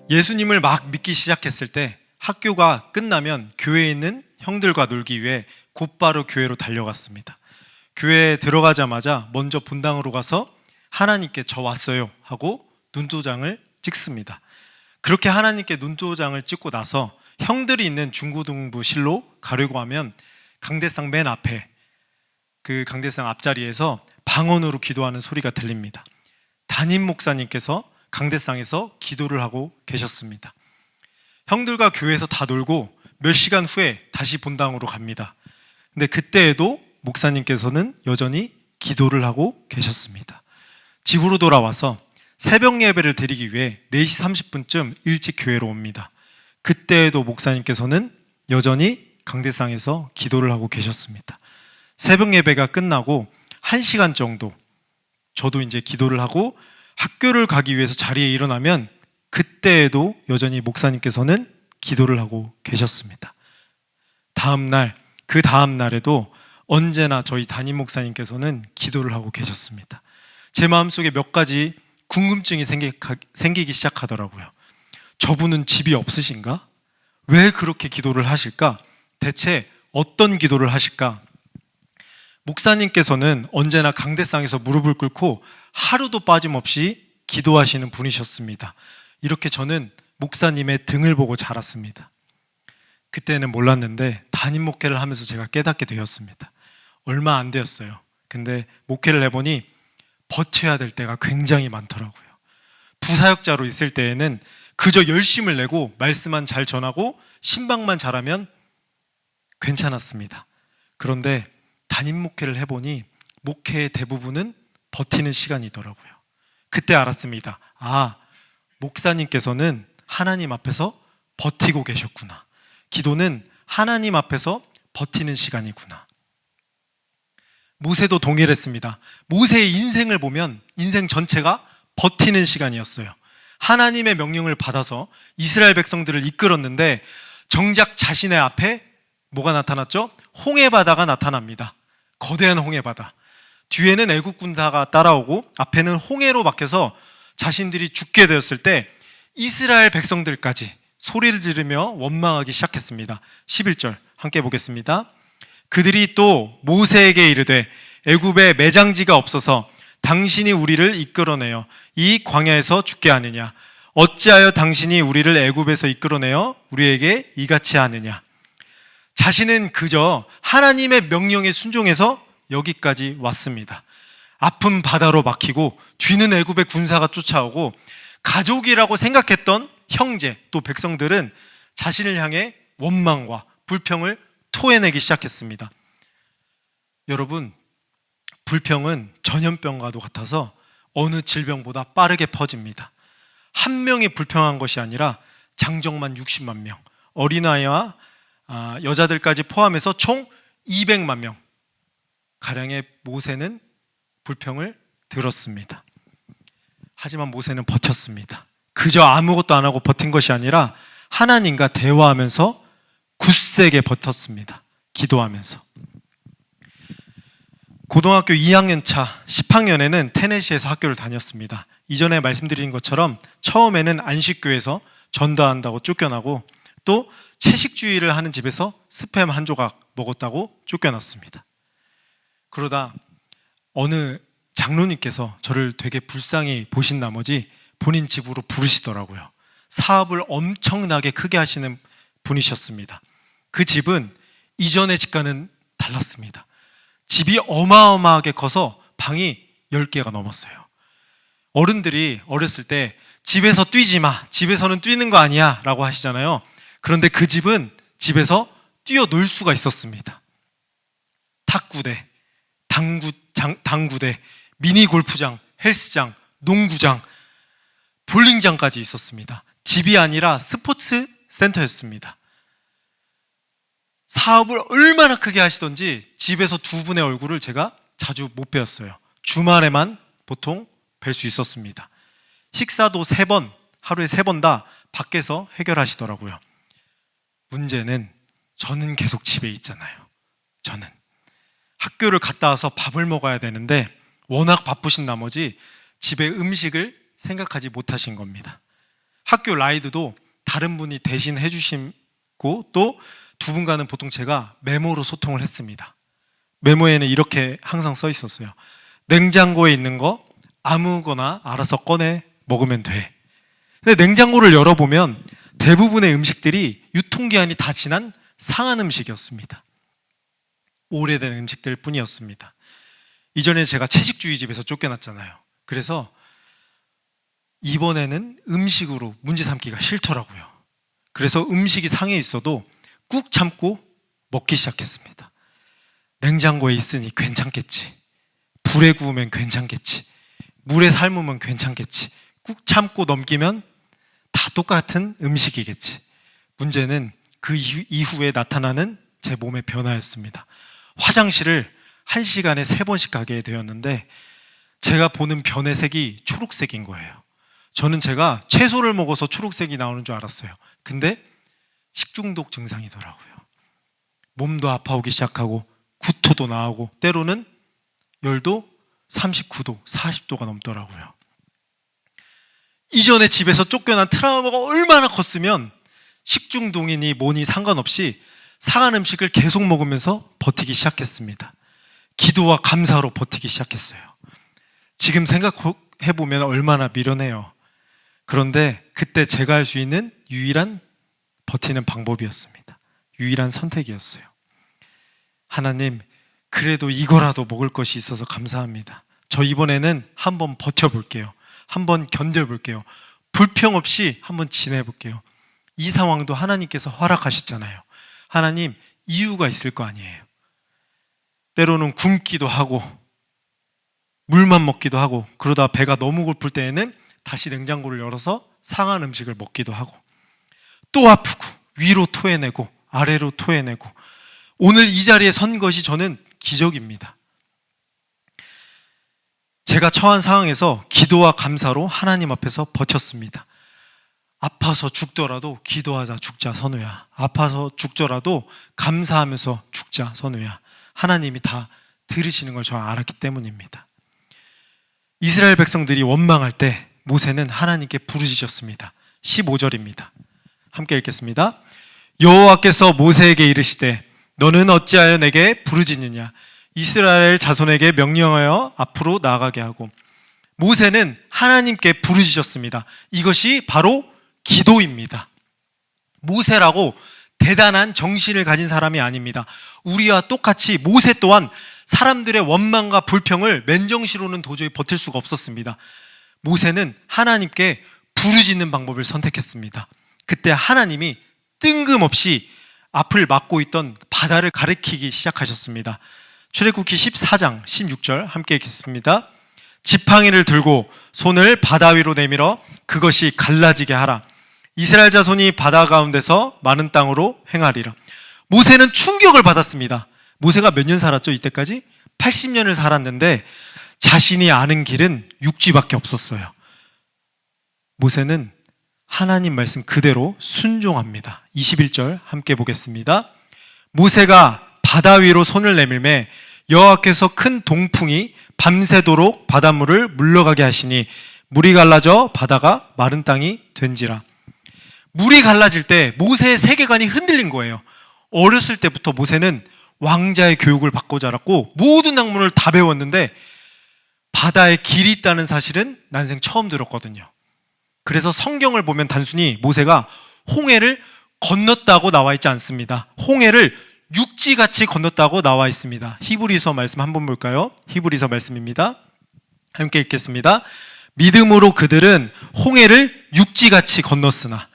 예수님을 막 믿기 시작했을 때 학교가 끝나면 교회에 있는 형들과 놀기 위해 곧바로 교회로 달려갔습니다. 교회에 들어가자마자 먼저 본당으로 가서 하나님께 저 왔어요 하고 눈도장을 찍습니다. 그렇게 하나님께 눈도장을 찍고 나서 형들이 있는 중고등부실로 가려고 하면 강대상 맨 앞에, 그 강대상 앞자리에서 방언으로 기도하는 소리가 들립니다. 담임 목사님께서 강대상에서 기도를 하고 계셨습니다. 형들과 교회에서 다 놀고 몇 시간 후에 다시 본당으로 갑니다. 근데 그때에도 목사님께서는 여전히 기도를 하고 계셨습니다. 집으로 돌아와서 새벽 예배를 드리기 위해 4시 30분쯤 일찍 교회로 옵니다. 그때에도 목사님께서는 여전히 강대상에서 기도를 하고 계셨습니다. 새벽 예배가 끝나고 1시간 정도 저도 이제 기도를 하고 학교를 가기 위해서 자리에 일어나면 그때에도 여전히 목사님께서는 기도를 하고 계셨습니다. 그 다음 날에도 언제나 저희 담임 목사님께서는 기도를 하고 계셨습니다. 제 마음속에 몇 가지 궁금증이 생기기 시작하더라고요. 저분은 집이 없으신가? 왜 그렇게 기도를 하실까? 대체 어떤 기도를 하실까? 목사님께서는 언제나 강대상에서 무릎을 꿇고 하루도 빠짐없이 기도하시는 분이셨습니다. 이렇게 저는 목사님의 등을 보고 자랐습니다. 그때는 몰랐는데 담임 목회를 하면서 제가 깨닫게 되었습니다. 얼마 안 되었어요. 근데 목회를 해보니 버텨야 될 때가 굉장히 많더라고요. 부사역자로 있을 때에는 그저 열심을 내고 말씀만 잘 전하고 신방만 잘하면 괜찮았습니다. 그런데 담임 목회를 해보니 목회의 대부분은 버티는 시간이더라고요. 그때 알았습니다. 아, 목사님께서는 하나님 앞에서 버티고 계셨구나. 기도는 하나님 앞에서 버티는 시간이구나. 모세도 동일했습니다. 모세의 인생을 보면 인생 전체가 버티는 시간이었어요. 하나님의 명령을 받아서 이스라엘 백성들을 이끌었는데 정작 자신의 앞에 뭐가 나타났죠? 홍해바다가 나타납니다. 거대한 홍해바다. 뒤에는 애국 군사가 따라오고 앞에는 홍해로 막혀서 자신들이 죽게 되었을 때 이스라엘 백성들까지 소리를 지르며 원망하기 시작했습니다. 11절 함께 보겠습니다. 그들이 또 모세에게 이르되 애굽에 매장지가 없어서 당신이 우리를 이끌어내어 이 광야에서 죽게 하느냐? 어찌하여 당신이 우리를 애굽에서 이끌어내어 우리에게 이같이 하느냐? 자신은 그저 하나님의 명령에 순종해서 여기까지 왔습니다. 아픈 바다로 막히고 뒤는 애굽의 군사가 쫓아오고 가족이라고 생각했던 형제 또 백성들은 자신을 향해 원망과 불평을 토해내기 시작했습니다. 여러분, 불평은 전염병과도 같아서 어느 질병보다 빠르게 퍼집니다. 한 명이 불평한 것이 아니라 장정만 60만 명, 어린아이와 여자들까지 포함해서 총 200만 명 가량의 모세는 불평을 들었습니다. 하지만 모세는 버텼습니다. 그저 아무것도 안 하고 버틴 것이 아니라 하나님과 대화하면서 굳세게 버텼습니다. 기도하면서. 고등학교 2학년 차 10학년에는 테네시에서 학교를 다녔습니다. 이전에 말씀드린 것처럼 처음에는 안식교에서 전도한다고 쫓겨나고 또 채식주의를 하는 집에서 스팸 한 조각 먹었다고 쫓겨났습니다. 그러다 어느 장로님께서 저를 되게 불쌍히 보신 나머지 본인 집으로 부르시더라고요. 사업을 엄청나게 크게 하시는 분이셨습니다. 그 집은 이전의 집과는 달랐습니다. 집이 어마어마하게 커서 방이 10개가 넘었어요. 어른들이 어렸을 때 집에서 뛰지 마, 집에서는 뛰는 거 아니야 라고 하시잖아요. 그런데 그 집은 집에서 뛰어놀 수가 있었습니다. 탁구대, 당구대, 미니 골프장, 헬스장, 농구장, 볼링장까지 있었습니다. 집이 아니라 스포츠 센터였습니다. 사업을 얼마나 크게 하시던지 집에서 두 분의 얼굴을 제가 자주 못 뵀어요. 주말에만 보통 뵐 수 있었습니다. 식사도 3번, 하루에 3번 다 밖에서 해결하시더라고요. 문제는 저는 계속 집에 있잖아요. 저는 학교를 갔다 와서 밥을 먹어야 되는데 워낙 바쁘신 나머지 집에 음식을 생각하지 못하신 겁니다. 학교 라이드도 다른 분이 대신 해주시고 또 두 분과는 보통 제가 메모로 소통을 했습니다. 메모에는 이렇게 항상 써 있었어요. 냉장고에 있는 거 아무거나 알아서 꺼내 먹으면 돼. 근데 냉장고를 열어보면 대부분의 음식들이 유통기한이 다 지난 상한 음식이었습니다. 오래된 음식들 뿐이었습니다. 이전에 제가 채식주의 집에서 쫓겨났잖아요. 그래서 이번에는 음식으로 문제 삼기가 싫더라고요. 그래서 음식이 상해 있어도 꾹 참고 먹기 시작했습니다. 냉장고에 있으니 괜찮겠지. 불에 구우면 괜찮겠지. 물에 삶으면 괜찮겠지. 꾹 참고 넘기면 다 똑같은 음식이겠지. 문제는 그 이후에 나타나는 제 몸의 변화였습니다. 화장실을 1시간에 3번씩 가게 되었는데 제가 보는 변의 색이 초록색인 거예요. 저는 제가 채소를 먹어서 초록색이 나오는 줄 알았어요. 근데 식중독 증상이더라고요. 몸도 아파오기 시작하고 구토도 나오고 때로는 열도 39도, 40도가 넘더라고요. 이전에 집에서 쫓겨난 트라우마가 얼마나 컸으면 식중독이니 뭐니 상관없이 상한 음식을 계속 먹으면서 버티기 시작했습니다. 기도와 감사로 버티기 시작했어요. 지금 생각해보면 얼마나 미련해요. 그런데 그때 제가 할 수 있는 유일한 버티는 방법이었습니다. 유일한 선택이었어요. 하나님, 그래도 이거라도 먹을 것이 있어서 감사합니다. 저 이번에는 한번 버텨볼게요. 한번 견뎌볼게요. 불평 없이 한번 지내볼게요. 이 상황도 하나님께서 허락하셨잖아요. 하나님, 이유가 있을 거 아니에요. 때로는 굶기도 하고 물만 먹기도 하고 그러다 배가 너무 고플 때에는 다시 냉장고를 열어서 상한 음식을 먹기도 하고 또 아프고 위로 토해내고 아래로 토해내고 오늘 이 자리에 선 것이 저는 기적입니다. 제가 처한 상황에서 기도와 감사로 하나님 앞에서 버텼습니다. 아파서 죽더라도 기도하자 죽자 선우야. 아파서 죽더라도 감사하면서 죽자 선우야. 하나님이 다 들으시는 걸 저 알았기 때문입니다. 이스라엘 백성들이 원망할 때 모세는 하나님께 부르짖었습니다. 15절입니다. 함께 읽겠습니다. 여호와께서 모세에게 이르시되 너는 어찌하여 내게 부르짖느냐. 이스라엘 자손에게 명령하여 앞으로 나아가게 하고. 모세는 하나님께 부르짖었습니다. 이것이 바로 기도입니다. 모세라고 대단한 정신을 가진 사람이 아닙니다. 우리와 똑같이 모세 또한 사람들의 원망과 불평을 맨정신으로는 도저히 버틸 수가 없었습니다. 모세는 하나님께 부르짖는 방법을 선택했습니다. 그때 하나님이 뜬금없이 앞을 막고 있던 바다를 가리키기 시작하셨습니다. 출애굽기 14장 16절 함께 읽겠습니다. 지팡이를 들고 손을 바다 위로 내밀어 그것이 갈라지게 하라. 이스라엘 자손이 바다 가운데서 마른 땅으로 행하리라. 모세는 충격을 받았습니다. 모세가 몇 년 살았죠? 이때까지? 80년을 살았는데 자신이 아는 길은 육지밖에 없었어요. 모세는 하나님 말씀 그대로 순종합니다. 21절 함께 보겠습니다. 모세가 바다 위로 손을 내밀매 여호와께서 큰 동풍이 밤새도록 바닷물을 물러가게 하시니 물이 갈라져 바다가 마른 땅이 된지라. 물이 갈라질 때 모세의 세계관이 흔들린 거예요. 어렸을 때부터 모세는 왕자의 교육을 받고 자랐고 모든 학문을 다 배웠는데 바다에 길이 있다는 사실은 난생 처음 들었거든요. 그래서 성경을 보면 단순히 모세가 홍해를 건넜다고 나와 있지 않습니다. 홍해를 육지같이 건넜다고 나와 있습니다. 히브리서 말씀 한번 볼까요? 히브리서 말씀입니다. 함께 읽겠습니다. 믿음으로 그들은 홍해를 육지같이 건넜으나.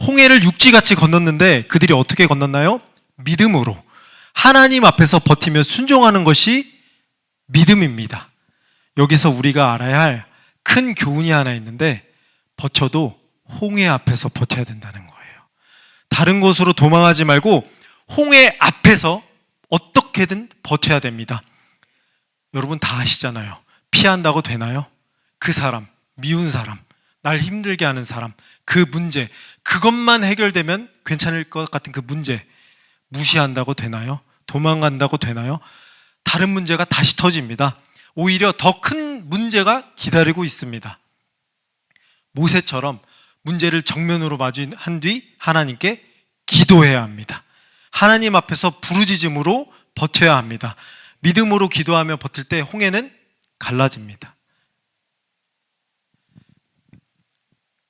홍해를 육지같이 건넜는데 그들이 어떻게 건넜나요? 믿음으로. 하나님 앞에서 버티며 순종하는 것이 믿음입니다. 여기서 우리가 알아야 할 큰 교훈이 하나 있는데 버텨도 홍해 앞에서 버텨야 된다는 거예요. 다른 곳으로 도망하지 말고 홍해 앞에서 어떻게든 버텨야 됩니다. 여러분 다 아시잖아요. 피한다고 되나요? 그 사람, 미운 사람, 날 힘들게 하는 사람, 그 문제, 그것만 해결되면 괜찮을 것 같은 그 문제 무시한다고 되나요? 도망간다고 되나요? 다른 문제가 다시 터집니다. 오히려 더 큰 문제가 기다리고 있습니다. 모세처럼 문제를 정면으로 마주한 뒤 하나님께 기도해야 합니다. 하나님 앞에서 부르짖음으로 버텨야 합니다. 믿음으로 기도하며 버틸 때 홍해는 갈라집니다.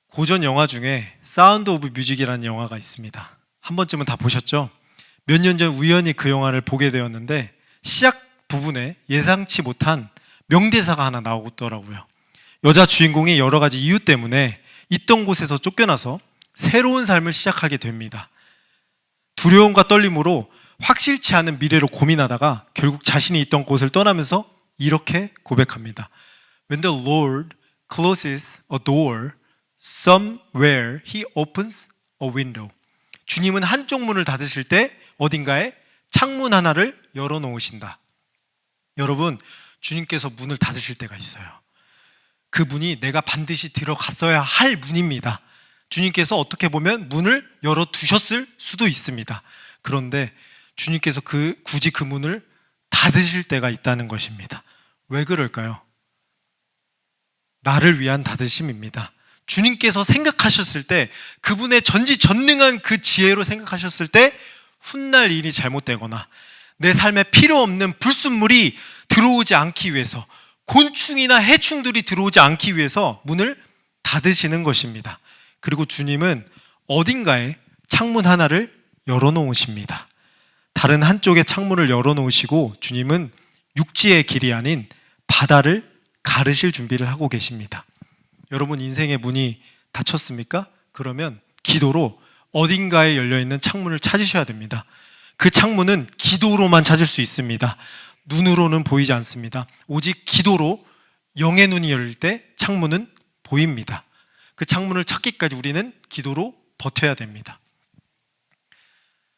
고전 영화 중에 사운드 오브 뮤직이라는 영화가 있습니다. 한 번쯤은 다 보셨죠? 몇 년 전 우연히 그 영화를 보게 되었는데 시작 부분에 예상치 못한 명대사가 하나 나오더라고요. 여자 주인공이 여러 가지 이유 때문에 있던 곳에서 쫓겨나서 새로운 삶을 시작하게 됩니다. 두려움과 떨림으로 확실치 않은 미래로 고민하다가 결국 자신이 있던 곳을 떠나면서 이렇게 고백합니다. When the Lord closes a door, somewhere He opens a window. 주님은 한쪽 문을 닫으실 때 어딘가에 창문 하나를 열어놓으신다. 여러분, 주님께서 문을 닫으실 때가 있어요. 그 문이 내가 반드시 들어갔어야 할 문입니다. 주님께서 어떻게 보면 문을 열어두셨을 수도 있습니다. 그런데 주님께서 굳이 그 문을 닫으실 때가 있다는 것입니다. 왜 그럴까요? 나를 위한 닫으심입니다. 주님께서 생각하셨을 때, 그분의 전지전능한 그 지혜로 생각하셨을 때 훗날 일이 잘못되거나 내 삶에 필요 없는 불순물이 들어오지 않기 위해서, 곤충이나 해충들이 들어오지 않기 위해서 문을 닫으시는 것입니다. 그리고 주님은 어딘가에 창문 하나를 열어놓으십니다. 다른 한쪽에 창문을 열어놓으시고 주님은 육지의 길이 아닌 바다를 가르실 준비를 하고 계십니다. 여러분, 인생의 문이 닫혔습니까? 그러면 기도로 어딘가에 열려있는 창문을 찾으셔야 됩니다. 그 창문은 기도로만 찾을 수 있습니다. 눈으로는 보이지 않습니다. 오직 기도로 영의 눈이 열릴 때 창문은 보입니다. 그 창문을 찾기까지 우리는 기도로 버텨야 됩니다.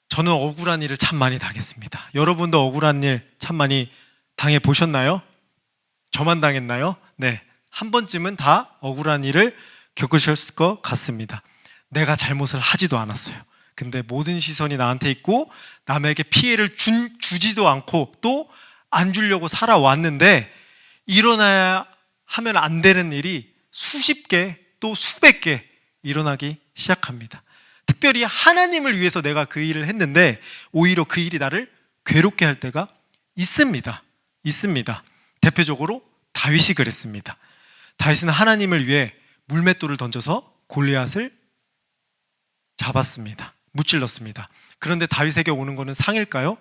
저는 억울한 일을 참 많이 당했습니다. 여러분도 억울한 일 참 많이 당해보셨나요? 저만 당했나요? 네, 한 번쯤은 다 억울한 일을 겪으셨을 것 같습니다. 내가 잘못을 하지도 않았어요. 근데 모든 시선이 나한테 있고 남에게 피해를 주지도 않고 또 안 주려고 살아왔는데 일어나야 하면 안 되는 일이 수십 개 또 수백 개 일어나기 시작합니다. 특별히 하나님을 위해서 내가 그 일을 했는데 오히려 그 일이 나를 괴롭게 할 때가 있습니다. 대표적으로 다윗이 그랬습니다. 다윗은 하나님을 위해 물맷돌을 던져서 골리앗을 잡았습니다. 무찔렀습니다. 그런데 다윗에게 오는 것은 상일까요?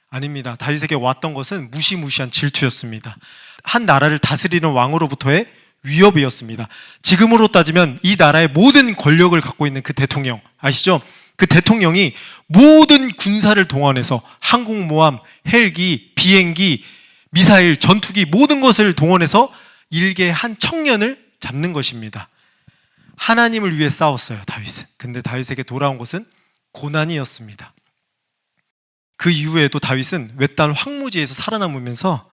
아닙니다. 다윗에게 왔던 것은 무시무시한 질투였습니다. 한 나라를 다스리는 왕으로부터의 위협이었습니다. 지금으로 따지면 이 나라의 모든 권력을 갖고 있는 그 대통령 아시죠? 그 대통령이 모든 군사를 동원해서 항공모함, 헬기, 비행기, 미사일, 전투기 모든 것을 동원해서 일개 한 청년을 잡는 것입니다. 하나님을 위해 싸웠어요, 다윗은. 근데 다윗에게 돌아온 것은 고난이었습니다. 그 이후에도 다윗은 외딴 황무지에서 살아남으면서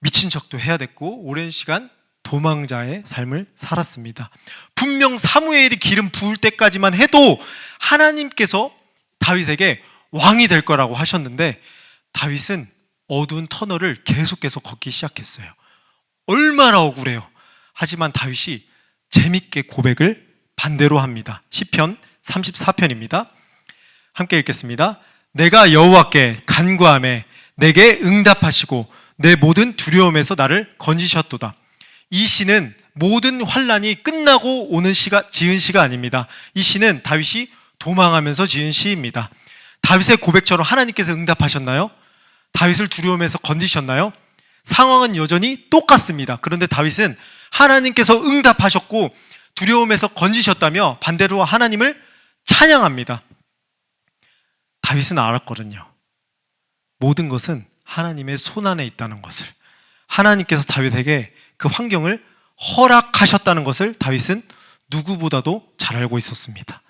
미친 척도 해야 됐고 오랜 시간 도망자의 삶을 살았습니다. 분명 사무엘이 기름 부을 때까지만 해도 하나님께서 다윗에게 왕이 될 거라고 하셨는데 다윗은 어두운 터널을 계속해서 걷기 시작했어요. 얼마나 억울해요. 하지만 다윗이 재밌게 고백을 반대로 합니다. 시편 34편입니다. 함께 읽겠습니다. 내가 여호와께 간구하매 내게 응답하시고 내 모든 두려움에서 나를 건지셨도다. 이 시는 모든 환란이 끝나고 오는 지은 시가 아닙니다. 이 시는 다윗이 도망하면서 지은 시입니다. 다윗의 고백처럼 하나님께서 응답하셨나요? 다윗을 두려움에서 건지셨나요? 상황은 여전히 똑같습니다. 그런데 다윗은 하나님께서 응답하셨고 두려움에서 건지셨다며 반대로 하나님을 찬양합니다. 다윗은 알았거든요. 모든 것은 하나님의 손안에 있다는 것을, 하나님께서 다윗에게 그 환경을 허락하셨다는 것을 다윗은 누구보다도 잘 알고 있었습니다.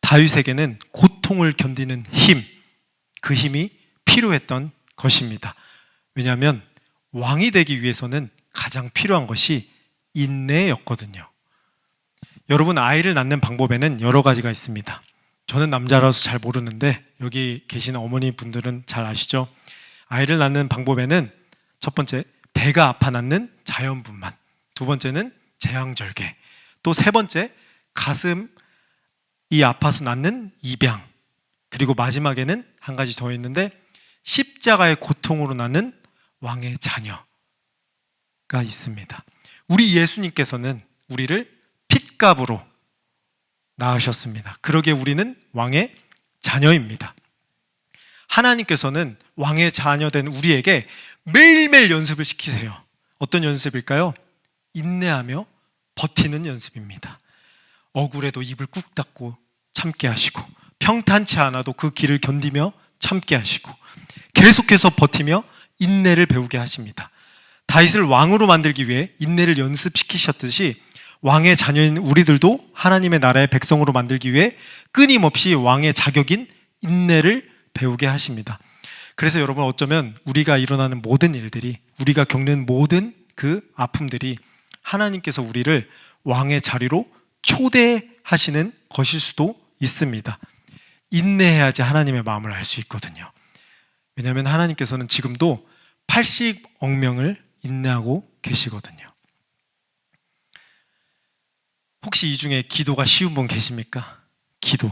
다윗에게는 고통을 견디는 힘, 그 힘이 필요했던 것입니다. 왜냐하면 왕이 되기 위해서는 가장 필요한 것이 인내였거든요. 여러분, 아이를 낳는 방법에는 여러 가지가 있습니다. 저는 남자라서 잘 모르는데 여기 계신 어머니 분들은 잘 아시죠? 아이를 낳는 방법에는 첫 번째, 배가 아파 낳는 자연분만, 두 번째는 제왕절개, 또 세 번째, 가슴이 아파서 낳는 입양, 그리고 마지막에는 한 가지 더 있는데 십자가의 고통으로 낳는 왕의 자녀가 있습니다. 우리 예수님께서는 우리를 핏값으로 낳으셨습니다. 그러기에 우리는 왕의 자녀입니다. 하나님께서는 왕의 자녀된 우리에게 매일매일 연습을 시키세요. 어떤 연습일까요? 인내하며 버티는 연습입니다. 억울해도 입을 꾹 닫고 참게 하시고, 평탄치 않아도 그 길을 견디며 참게 하시고, 계속해서 버티며 인내를 배우게 하십니다. 다윗을 왕으로 만들기 위해 인내를 연습시키셨듯이 왕의 자녀인 우리들도 하나님의 나라의 백성으로 만들기 위해 끊임없이 왕의 자격인 인내를 배우게 하십니다. 그래서 여러분, 어쩌면 우리가 일어나는 모든 일들이, 우리가 겪는 모든 그 아픔들이 하나님께서 우리를 왕의 자리로 초대하시는 것일 수도 있습니다. 인내해야지 하나님의 마음을 알 수 있거든요. 왜냐하면 하나님께서는 지금도 80억 명을 인내하고 계시거든요. 혹시 이 중에 기도가 쉬운 분 계십니까? 기도.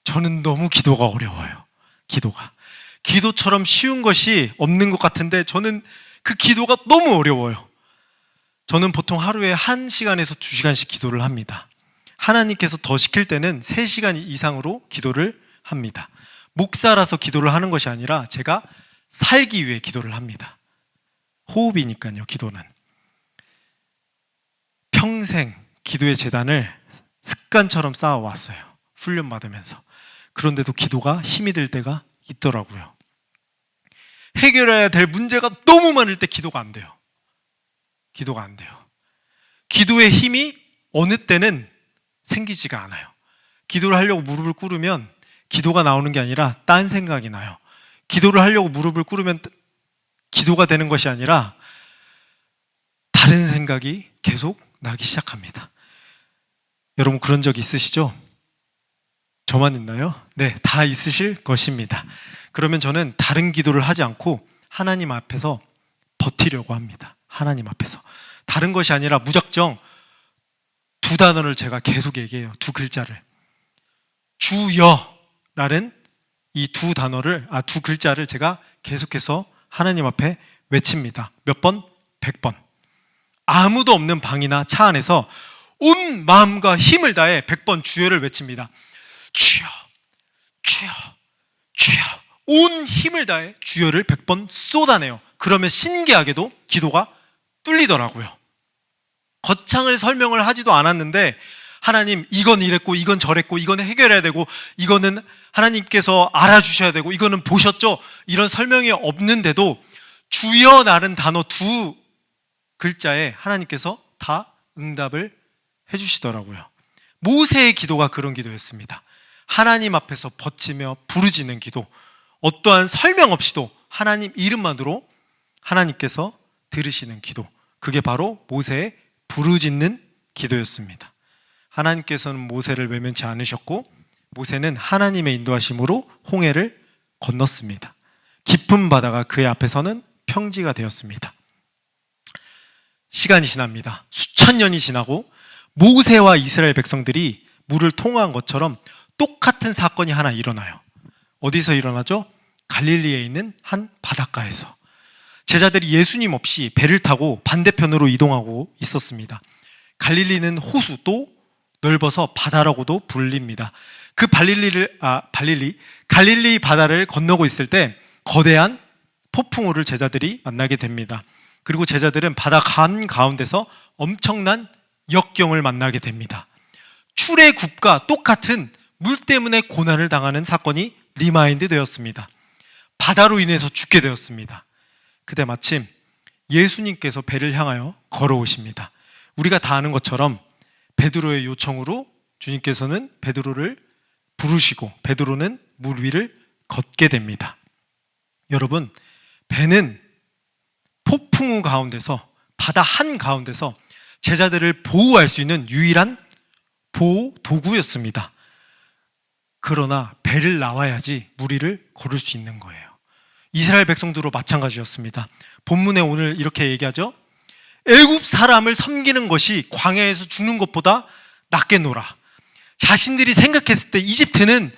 저는 너무 기도가 어려워요. 기도처럼 쉬운 것이 없는 것 같은데 저는 그 기도가 너무 어려워요. 저는 보통 하루에 1시간에서 2시간씩 기도를 합니다. 하나님께서 더 시킬 때는 3시간 이상으로 기도를 합니다. 목사라서 기도를 하는 것이 아니라 제가 살기 위해 기도를 합니다. 호흡이니까요, 기도는. 평생 기도의 재단을 습관처럼 쌓아왔어요. 훈련받으면서. 그런데도 기도가 힘이 들 때가 있더라고요. 해결해야 될 문제가 너무 많을 때 기도가 안 돼요. 기도의 힘이 어느 때는 생기지가 않아요. 기도를 하려고 무릎을 꿇으면 기도가 나오는 게 아니라 딴 생각이 나요. 기도를 하려고 무릎을 꿇으면 기도가 되는 것이 아니라 다른 생각이 계속 나기 시작합니다. 여러분, 그런 적 있으시죠? 저만 있나요? 네, 다 있으실 것입니다. 그러면 저는 다른 기도를 하지 않고 하나님 앞에서 버티려고 합니다. 하나님 앞에서. 다른 것이 아니라 무작정 2단어를 제가 계속 얘기해요. 2글자를. 주여라는 이 2글자를 제가 계속해서 하나님 앞에 외칩니다. 몇 번? 100번. 아무도 없는 방이나 차 안에서 온 마음과 힘을 다해 100번 주여를 외칩니다. 주여, 주여, 주여. 온 힘을 다해 주여를 100번 쏟아내요. 그러면 신기하게도 기도가 뚫리더라고요. 거창을 설명을 하지도 않았는데 하나님, 이건 이랬고 이건 저랬고 이거는 해결해야 되고 이거는 하나님께서 알아주셔야 되고 이거는 보셨죠? 이런 설명이 없는데도 주여라는 단어 2글자에 하나님께서 다 응답을 해주시더라고요. 모세의 기도가 그런 기도였습니다. 하나님 앞에서 버티며 부르짖는 기도, 어떠한 설명 없이도 하나님 이름만으로 하나님께서 들으시는 기도, 그게 바로 모세의 부르짖는 기도였습니다. 하나님께서는 모세를 외면치 않으셨고 모세는 하나님의 인도하심으로 홍해를 건넜습니다. 깊은 바다가 그의 앞에서는 평지가 되었습니다. 시간이 지납니다. 수천 년이 지나고 모세와 이스라엘 백성들이 물을 통과한 것처럼 똑같은 사건이 하나 일어나요. 어디서 일어나죠? 갈릴리에 있는 한 바닷가에서. 제자들이 예수님 없이 배를 타고 반대편으로 이동하고 있었습니다. 갈릴리는 호수, 또 넓어서 바다라고도 불립니다. 그 갈릴리 바다를 건너고 있을 때 거대한 폭풍우를 제자들이 만나게 됩니다. 그리고 제자들은 바다 가운데서 엄청난 역경을 만나게 됩니다. 출애굽과 똑같은 물 때문에 고난을 당하는 사건이 리마인드 되었습니다. 바다로 인해서 죽게 되었습니다. 그때 마침 예수님께서 배를 향하여 걸어오십니다. 우리가 다 아는 것처럼 베드로의 요청으로 주님께서는 베드로를 부르시고 베드로는 물 위를 걷게 됩니다. 여러분, 배는 폭풍우 가운데서, 바다 한가운데서 제자들을 보호할 수 있는 유일한 보호 도구였습니다. 그러나 배를 나와야지 물 위를 걸을 수 있는 거예요. 이스라엘 백성들도 마찬가지였습니다. 본문에 오늘 이렇게 얘기하죠. 애굽 사람을 섬기는 것이 광야에서 죽는 것보다 낫겠노라. 자신들이 생각했을 때 이집트는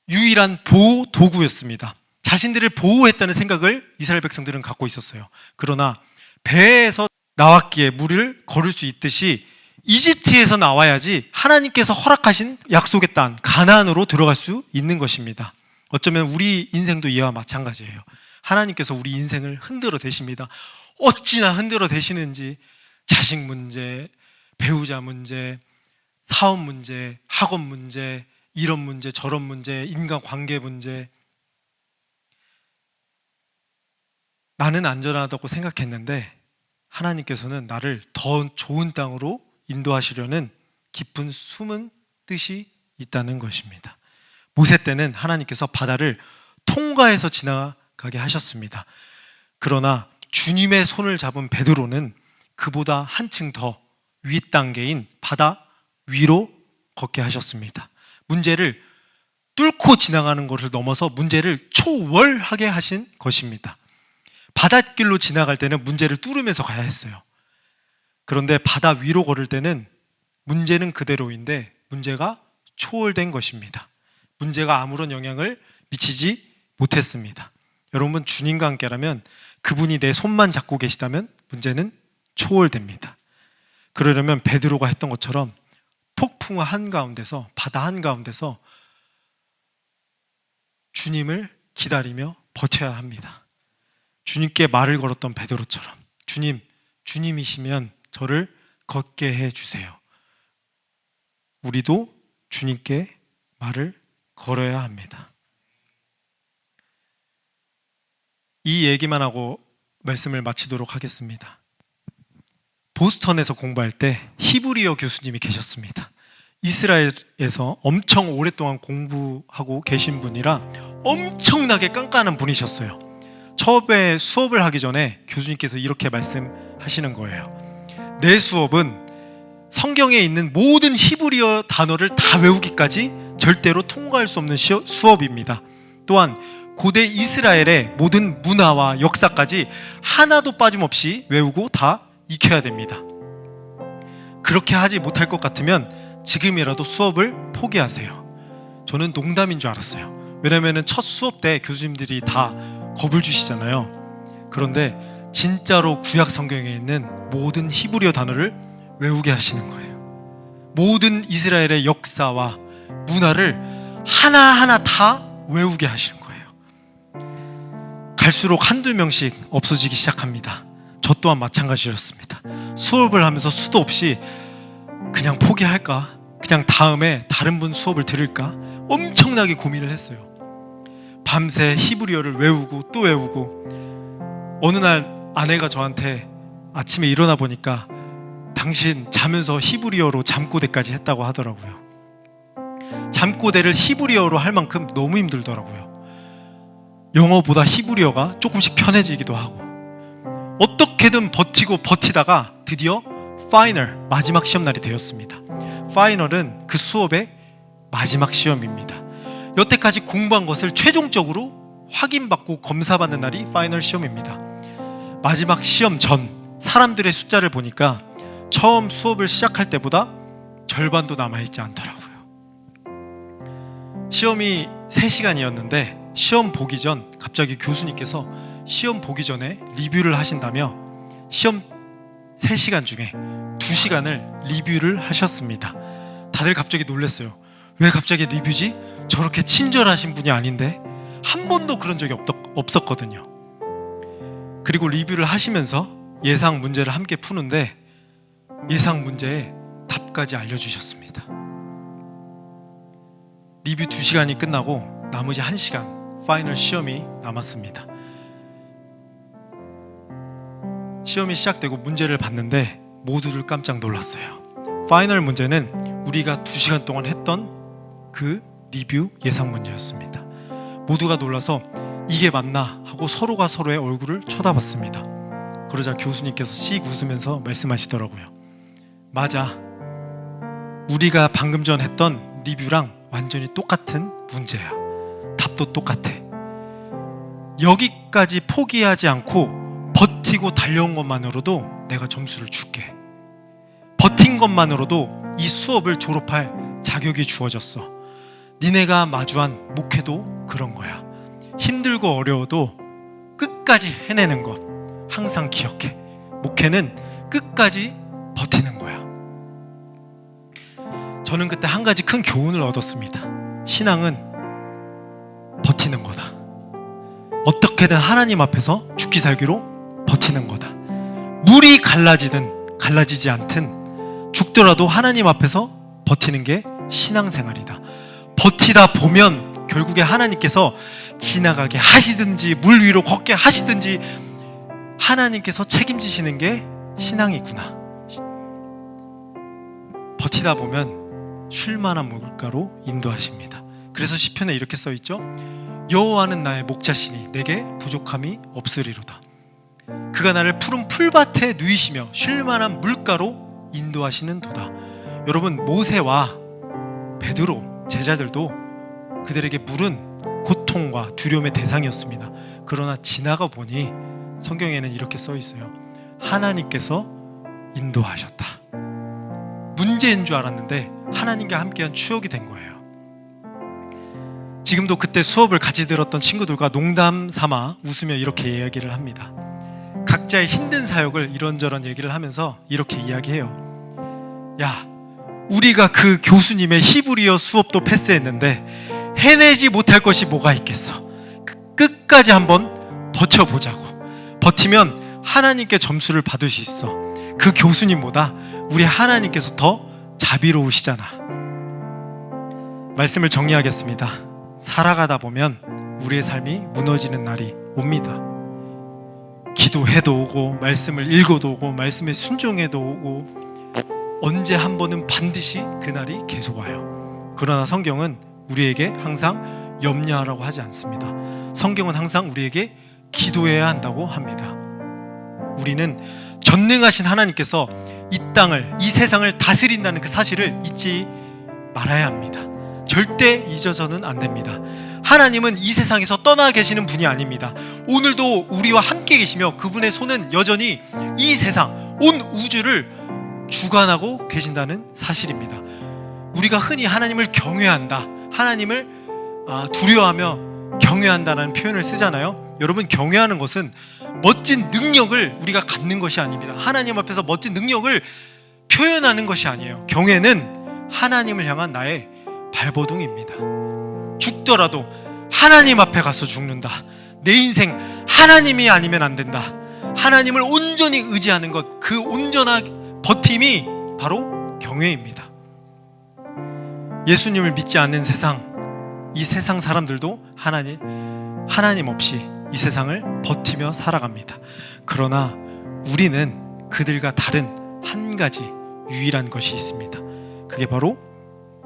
유일한 보호 도구였습니다. 자신들을 보호했다는 생각을 이스라엘 백성들은 갖고 있었어요. 그러나 배에서 나왔기에 물을 걸을 수 있듯이 이집트에서 나와야지 하나님께서 허락하신 약속의 땅 가나안으로 들어갈 수 있는 것입니다. 어쩌면 우리 인생도 이와 마찬가지예요. 하나님께서 우리 인생을 흔들어 대십니다. 어찌나 흔들어 대시는지 자식 문제, 배우자 문제, 사업 문제, 학업 문제, 이런 문제, 저런 문제, 인간관계 문제. 나는 안전하다고 생각했는데 하나님께서는 나를 더 좋은 땅으로 인도하시려는 깊은 숨은 뜻이 있다는 것입니다. 모세 때는 하나님께서 바다를 통과해서 지나가게 하셨습니다. 그러나 주님의 손을 잡은 베드로는 그보다 한층 더 윗단계인 바다 위로 걷게 하셨습니다. 문제를 뚫고 지나가는 것을 넘어서 문제를 초월하게 하신 것입니다. 바닷길로 지나갈 때는 문제를 뚫으면서 가야 했어요. 그런데 바다 위로 걸을 때는 문제는 그대로인데 문제가 초월된 것입니다. 문제가 아무런 영향을 미치지 못했습니다. 여러분, 주님과 함께라면, 그분이 내 손만 잡고 계시다면 문제는 초월됩니다. 그러려면 베드로가 했던 것처럼 폭풍 한가운데서, 바다 한가운데서 주님을 기다리며 버텨야 합니다. 주님께 말을 걸었던 베드로처럼, 주님이시면 저를 걷게 해주세요. 우리도 주님께 말을 걸어야 합니다. 이 얘기만 하고 말씀을 마치도록 하겠습니다. 보스턴에서 공부할 때 히브리어 교수님이 계셨습니다. 이스라엘에서 엄청 오랫동안 공부하고 계신 분이라 엄청나게 깐깐한 분이셨어요. 처음에 수업을 하기 전에 교수님께서 이렇게 말씀하시는 거예요. 내 수업은 성경에 있는 모든 히브리어 단어를 다 외우기까지 절대로 통과할 수 없는 수업입니다. 또한 고대 이스라엘의 모든 문화와 역사까지 하나도 빠짐없이 외우고 다 익혀야 됩니다. 그렇게 하지 못할 것 같으면 지금이라도 수업을 포기하세요. 저는 농담인 줄 알았어요. 왜냐하면 첫 수업 때 교수님들이 다 겁을 주시잖아요. 그런데 진짜로 구약 성경에 있는 모든 히브리어 단어를 외우게 하시는 거예요. 모든 이스라엘의 역사와 문화를 하나하나 다 외우게 하시는 거예요. 갈수록 한두 명씩 없어지기 시작합니다. 저 또한 마찬가지였습니다. 수업을 하면서 수도 없이 그냥 포기할까? 그냥 다음에 다른 분 수업을 들을까? 엄청나게 고민을 했어요. 밤새 히브리어를 외우고 또 외우고, 어느 날 아내가 저한테 아침에 일어나 보니까 당신 자면서 히브리어로 잠꼬대까지 했다고 하더라고요. 잠꼬대를 히브리어로 할 만큼 너무 힘들더라고요. 영어보다 히브리어가 조금씩 편해지기도 하고, 어떻게든 버티다가 드디어 파이널, 마지막 시험날이 되었습니다. 파이널은 그 수업의 마지막 시험입니다. 여태까지 공부한 것을 최종적으로 확인받고 검사받는 날이 파이널 시험입니다. 마지막 시험 전 사람들의 숫자를 보니까 처음 수업을 시작할 때보다 절반도 남아있지 않더라고요. 시험이 3시간이었는데 시험 보기 전 갑자기 교수님께서 시험 보기 전에 리뷰를 하신다며 시험 3시간 중에 2시간을 리뷰를 하셨습니다. 다들 갑자기 놀랐어요. 왜 갑자기 리뷰지? 저렇게 친절하신 분이 아닌데? 한 번도 그런 적이 없었거든요. 그리고 리뷰를 하시면서 예상 문제를 함께 푸는데 예상 문제의 답까지 알려주셨습니다. 리뷰 2시간이 끝나고 나머지 1시간 파이널 시험이 남았습니다. 시험이 시작되고 문제를 봤는데 모두를 깜짝 놀랐어요. 파이널 문제는 우리가 2시간 동안 했던 그 리뷰 예상 문제였습니다. 모두가 놀라서 이게 맞나 하고 서로가 서로의 얼굴을 쳐다봤습니다. 그러자 교수님께서 씩 웃으면서 말씀하시더라고요. 맞아. 우리가 방금 전 했던 리뷰랑 완전히 똑같은 문제야. 답도 똑같아. 여기까지 포기하지 않고 버티고 달려온 것만으로도 내가 점수를 줄게. 버틴 것만으로도 이 수업을 졸업할 자격이 주어졌어. 니네가 마주한 목회도 그런 거야. 힘들고 어려워도 끝까지 해내는 것 항상 기억해. 목회는 끝까지 버티는 거야. 저는 그때 한 가지 큰 교훈을 얻었습니다. 신앙은 버티는 거다. 어떻게든 하나님 앞에서 죽기 살기로 버티는 거다. 물이 갈라지든 갈라지지 않든 죽더라도 하나님 앞에서 버티는 게 신앙생활이다. 버티다 보면 결국에 하나님께서 지나가게 하시든지 물 위로 걷게 하시든지 하나님께서 책임지시는 게 신앙이구나. 버티다 보면 쉴만한 물가로 인도하십니다. 그래서 시편에 이렇게 써있죠. 여호와는 나의 목자시니 내게 부족함이 없으리로다. 그가 나를 푸른 풀밭에 누이시며 쉴만한 물가로 인도하시는 도다. 여러분, 모세와 베드로 제자들도 그들에게 물은 고통과 두려움의 대상이었습니다. 그러나 지나가 보니 성경에는 이렇게 써 있어요. 하나님께서 인도하셨다. 문제인 줄 알았는데 하나님과 함께한 추억이 된 거예요. 지금도 그때 수업을 같이 들었던 친구들과 농담 삼아 웃으며 이렇게 이야기를 합니다. 각자의 힘든 사역을 이런저런 얘기를 하면서 이렇게 이야기해요. 야, 우리가 그 교수님의 히브리어 수업도 패스했는데 해내지 못할 것이 뭐가 있겠어. 끝까지 한번 버텨보자고. 버티면 하나님께 점수를 받을 수 있어. 그 교수님보다 우리 하나님께서 더 자비로우시잖아. 말씀을 정리하겠습니다. 살아가다 보면 우리의 삶이 무너지는 날이 옵니다. 기도해도 오고 말씀을 읽어도 오고 말씀에 순종해도 오고 언제 한 번은 반드시 그날이 계속 와요. 그러나 성경은 우리에게 항상 염려하라고 하지 않습니다. 성경은 항상 우리에게 기도해야 한다고 합니다. 우리는 전능하신 하나님께서 이 땅을, 이 세상을 다스린다는 그 사실을 잊지 말아야 합니다. 절대 잊어서는 안 됩니다. 하나님은 이 세상에서 떠나 계시는 분이 아닙니다. 오늘도 우리와 함께 계시며 그분의 손은 여전히 이 세상, 온 우주를 주관하고 계신다는 사실입니다. 우리가 흔히 하나님을 경외한다, 하나님을 두려워하며 경외한다는 표현을 쓰잖아요. 여러분, 경외하는 것은 멋진 능력을 우리가 갖는 것이 아닙니다. 하나님 앞에서 멋진 능력을 표현하는 것이 아니에요. 경외는 하나님을 향한 나의 발버둥입니다. 죽더라도 하나님 앞에 가서 죽는다. 내 인생 하나님이 아니면 안 된다. 하나님을 온전히 의지하는 것, 그 온전한 버팀이 바로 경외입니다. 예수님을 믿지 않는 세상, 이 세상 사람들도 하나님 없이 이 세상을 버티며 살아갑니다. 그러나 우리는 그들과 다른 한 가지 유일한 것이 있습니다. 그게 바로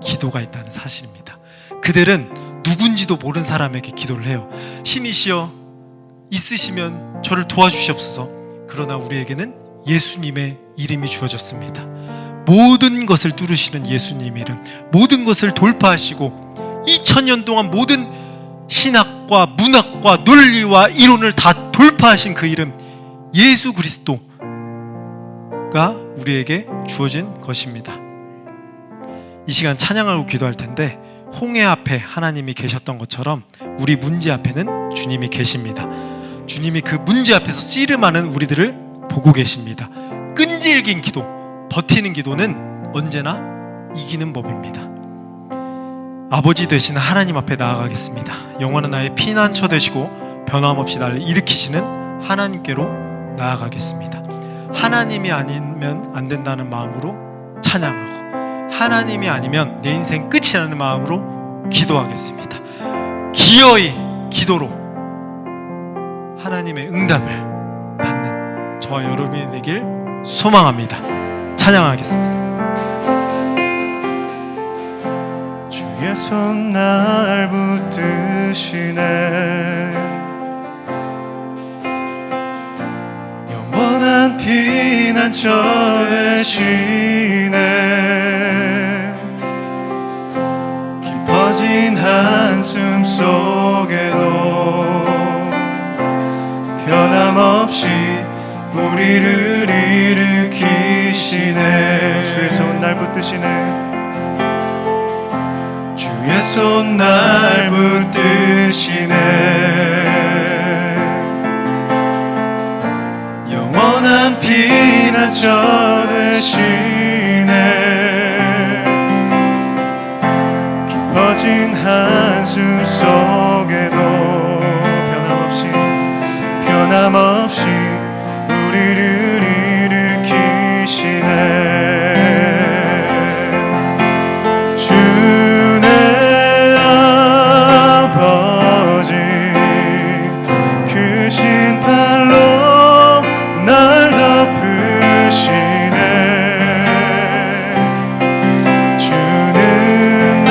기도가 있다는 사실입니다. 그들은 누군지도 모르는 사람에게 기도를 해요. 신이시여 있으시면 저를 도와주시옵소서. 그러나 우리에게는 예수님의 이름이 주어졌습니다. 모든 것을 뚫으시는 예수님 이름, 모든 것을 돌파하시고 2000년 동안 모든 신학과 문학과 논리와 이론을 다 돌파하신 그 이름, 예수 그리스도가 우리에게 주어진 것입니다. 이 시간 찬양하고 기도할 텐데, 홍해 앞에 하나님이 계셨던 것처럼 우리 문제 앞에는 주님이 계십니다. 주님이 그 문제 앞에서 씨름하는 우리들을 보고 계십니다. 끈질긴 기도, 버티는 기도는 언제나 이기는 법입니다. 아버지 되시는 하나님 앞에 나아가겠습니다. 영원한 나의 피난처 되시고 변함없이 나를 일으키시는 하나님께로 나아가겠습니다. 하나님이 아니면 안 된다는 마음으로 찬양하고, 하나님이 아니면 내 인생 끝이라는 마음으로 기도하겠습니다. 기어이 기도로 하나님의 응답을 받는 저와 여러분이 되길 소망합니다. 찬양하겠습니다. 주의 손 날 붙드시네, 영원한 피난처 되시네. 깊어진 한숨 속에도 변함없이 우리를 일으키시네. 주의 손 날 붙드시네, 주의 손 날 붙드시네. 영원한 피난처 되시네. 깊어진 한숨 속에도 변함없이 우리를 일으키시네. 주의 아버지 크신 팔로 날 덮으시네. 주는 내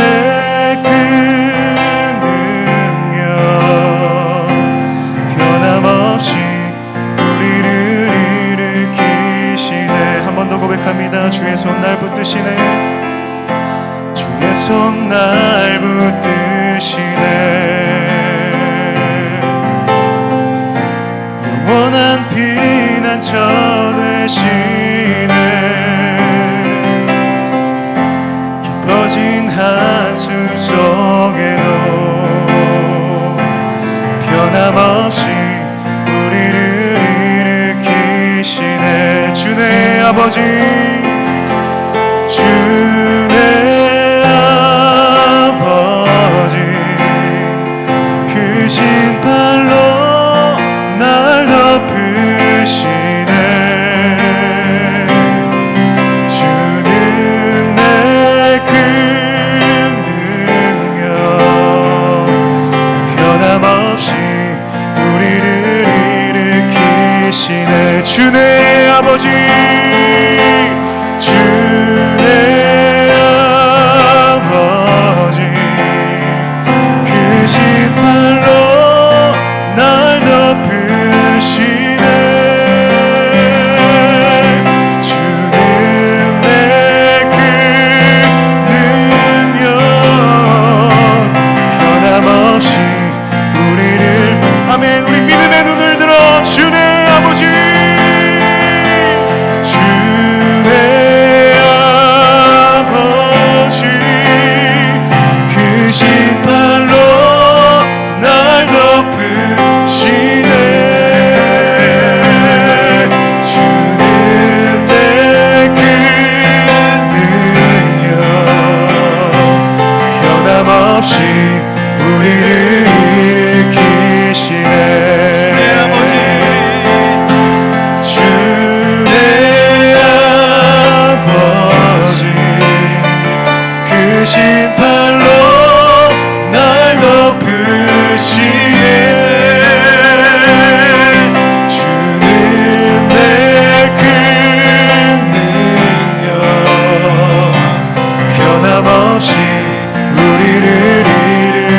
큰 능력 변함없이 우리를 일으키시네. 한 번 더 고백합니다. 주의 손 날 붙드시네. 주의 손 날 붙드시네. 영원한 피난처 되시네. 깊어진 한숨 속에도 변함없이 우리를 일으키시네. 주의 아버지 아버지 크신 팔로 날 덮으시네. 주는 내 큰 능력 변함없이 우리를 일으키시네. 주의 아버지 아버지 크신 팔로 날 덮으시네. 주는 내 큰 능력 변함없이 우리를 아멘. 우리 믿음의 눈을 들어 주의 아버지 크신 팔로 날 덮으시네. 주는 내 큰 능력 변함없이 우리를 일으키시네. 주의 아버지 주의 아버지 크신 팔로 날 덮으시네. 주는 내 큰 능력 변함없이 우리를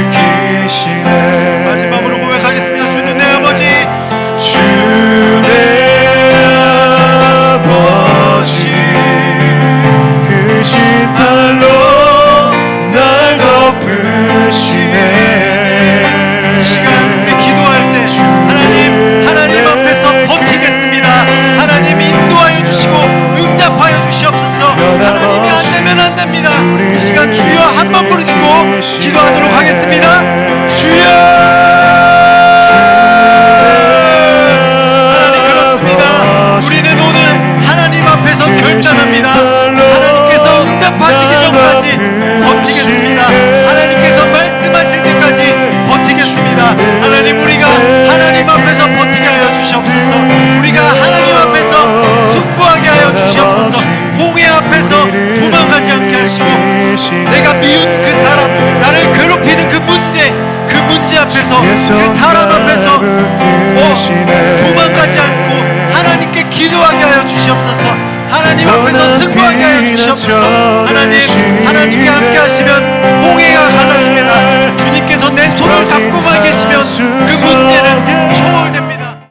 일으키시네. 마지막으로 고백하겠습니다. 주는 내 아버지 주의 아버지 크신 팔로 날 덮으시네. 이 시간 우리 기도할 때 하나님 앞에서 버티겠습니다. 하나님 인도하여 주시고 응답하여 주시옵소서. 하나님이 안 되면 안 됩니다. 이 시간 주여 한 번 부르짖고 기도하도록 하겠습니다. 주여 하나님 그렇습니다. 우리는 오늘 하나님 앞에서 결단합니다. 하나님께서 응답하시기 전까지 버티겠습니다. 하나님께서 말씀하실 때까지 버티겠습니다. 하나님 우리가 하나님 앞에서 버티게 하여 주시옵소서. 우리가 하나님 앞에서 승부하게 하여 주시옵소서. 홍해 앞에서 도망가지 않게 하시고 내가 미운 그 사람 나를 괴롭히는 그 문제 앞에서 그 사람 앞에서 도망가지 않고 하나님께 기도하게 하여 주시옵소서. 하나님 앞에서 승부하게 하여 주시옵소서. 하나님께 함께 하시면 홍해가 갈라집니다. 주님께서 내 손을 잡고만 계시면 그 문제는